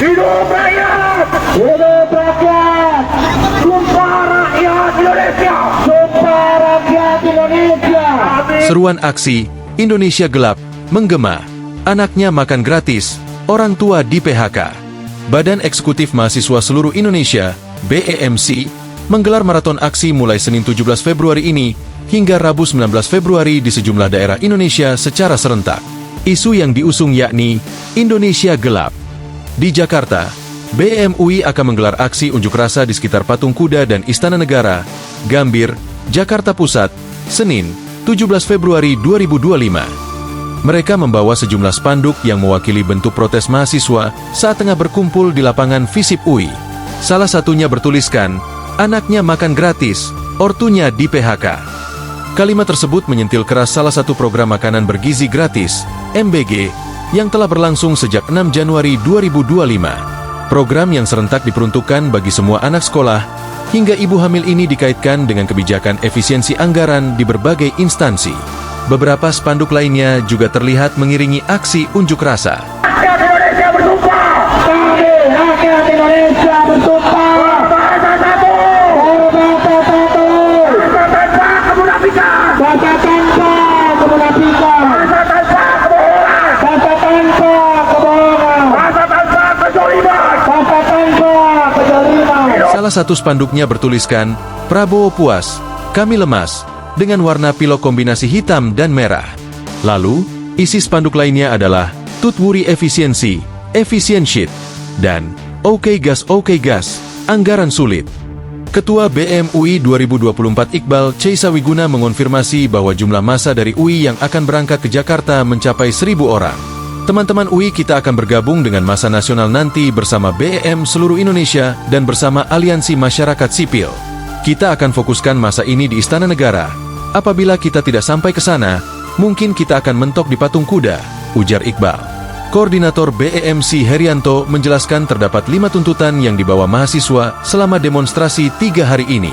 Hidup rakyat! Hidup rakyat! Sumpah rakyat Indonesia! Sumpah rakyat Indonesia! Seruan aksi Indonesia Gelap menggema. Anaknya makan gratis, orang tua di PHK. Badan Eksekutif Mahasiswa Seluruh Indonesia, BEMC, menggelar maraton aksi mulai Senin 17 Februari ini hingga Rabu 19 Februari di sejumlah daerah Indonesia secara serentak. Isu yang diusung yakni Indonesia Gelap. Di Jakarta, BEM UI akan menggelar aksi unjuk rasa di sekitar Patung Kuda dan Istana Negara, Gambir, Jakarta Pusat, Senin, 17 Februari 2025. Mereka membawa sejumlah spanduk yang mewakili bentuk protes mahasiswa saat tengah berkumpul di lapangan FISIP UI. Salah satunya bertuliskan, anaknya makan gratis, ortunya di PHK. Kalimat tersebut menyentil keras salah satu program makanan bergizi gratis, MBG, yang telah berlangsung sejak 6 Januari 2025. Program yang serentak diperuntukkan bagi semua anak sekolah, hingga ibu hamil ini dikaitkan dengan kebijakan efisiensi anggaran di berbagai instansi. Beberapa spanduk lainnya juga terlihat mengiringi aksi unjuk rasa. Rakyat Indonesia bersumpah! Kami rakyat Indonesia bersumpah! Berbahasa satu! Berbahasa satu! Bahasa tanpa kemunafikan! Bahasa tanpa kemunafikan! Bahasa tanpa kebohongan! Bahasa tanpa kebohongan! Bahasa tanpa kejoliman! Bahasa tanpa kejoliman! Salah satu spanduknya bertuliskan, Prabowo puas, kami lemas, dengan warna pilok kombinasi hitam dan merah. Lalu, isi spanduk lainnya adalah, Tutwuri efisiensi, efisien shit, dan Oke gas, anggaran sulit. Ketua BEM UI 2024 Iqbal Caisawiguna mengonfirmasi bahwa jumlah massa dari UI yang akan berangkat ke Jakarta mencapai 1.000 orang. Teman-teman UI kita akan bergabung dengan massa nasional nanti bersama BEM seluruh Indonesia dan bersama Aliansi Masyarakat Sipil. Kita akan fokuskan masa ini di Istana Negara. Apabila kita tidak sampai ke sana, mungkin kita akan mentok di Patung Kuda, ujar Iqbal. Koordinator BEMC Herianto menjelaskan terdapat 5 tuntutan yang dibawa mahasiswa selama demonstrasi 3 hari ini.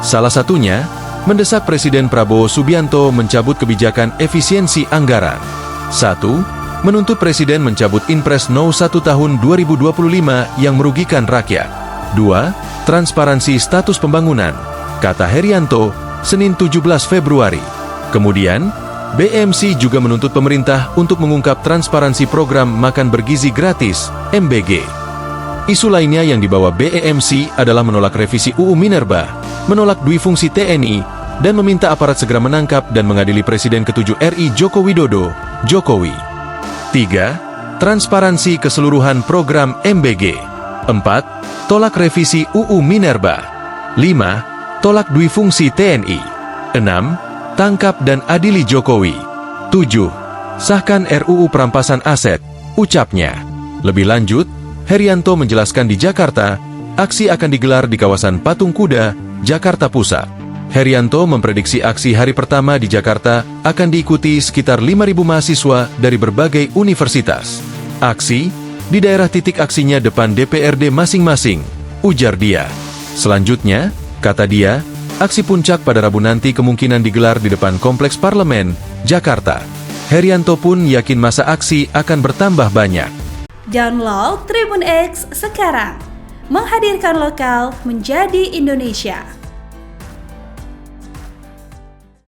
Salah satunya, mendesak Presiden Prabowo Subianto mencabut kebijakan efisiensi anggaran. 1. Menuntut Presiden mencabut Inpres No. 1 tahun 2025 yang merugikan rakyat. 2. Transparansi status pembangunan, kata Herianto, Senin 17 Februari. Kemudian, BEMC juga menuntut pemerintah untuk mengungkap transparansi program makan bergizi gratis, MBG. Isu lainnya yang dibawa BEMC adalah menolak revisi UU Minerba, menolak duifungsi TNI, dan meminta aparat segera menangkap dan mengadili Presiden ke-7 RI Joko Widodo, Jokowi. 3. Transparansi keseluruhan program MBG. 4. Tolak revisi UU Minerba. 5. Tolak duifungsi TNI. 6. Tangkap dan adili Jokowi. 7. Sahkan RUU perampasan aset, ucapnya. Lebih lanjut, Herianto menjelaskan di Jakarta, aksi akan digelar di kawasan Patung Kuda, Jakarta Pusat. Herianto memprediksi aksi hari pertama di Jakarta akan diikuti sekitar 5.000 mahasiswa dari berbagai universitas. Aksi di daerah titik aksinya depan DPRD masing-masing, ujar dia. Selanjutnya, kata dia, aksi puncak pada Rabu nanti kemungkinan digelar di depan Kompleks Parlemen, Jakarta. Herianto pun yakin masa aksi akan bertambah banyak. Download Tribun X sekarang, menghadirkan lokal menjadi Indonesia.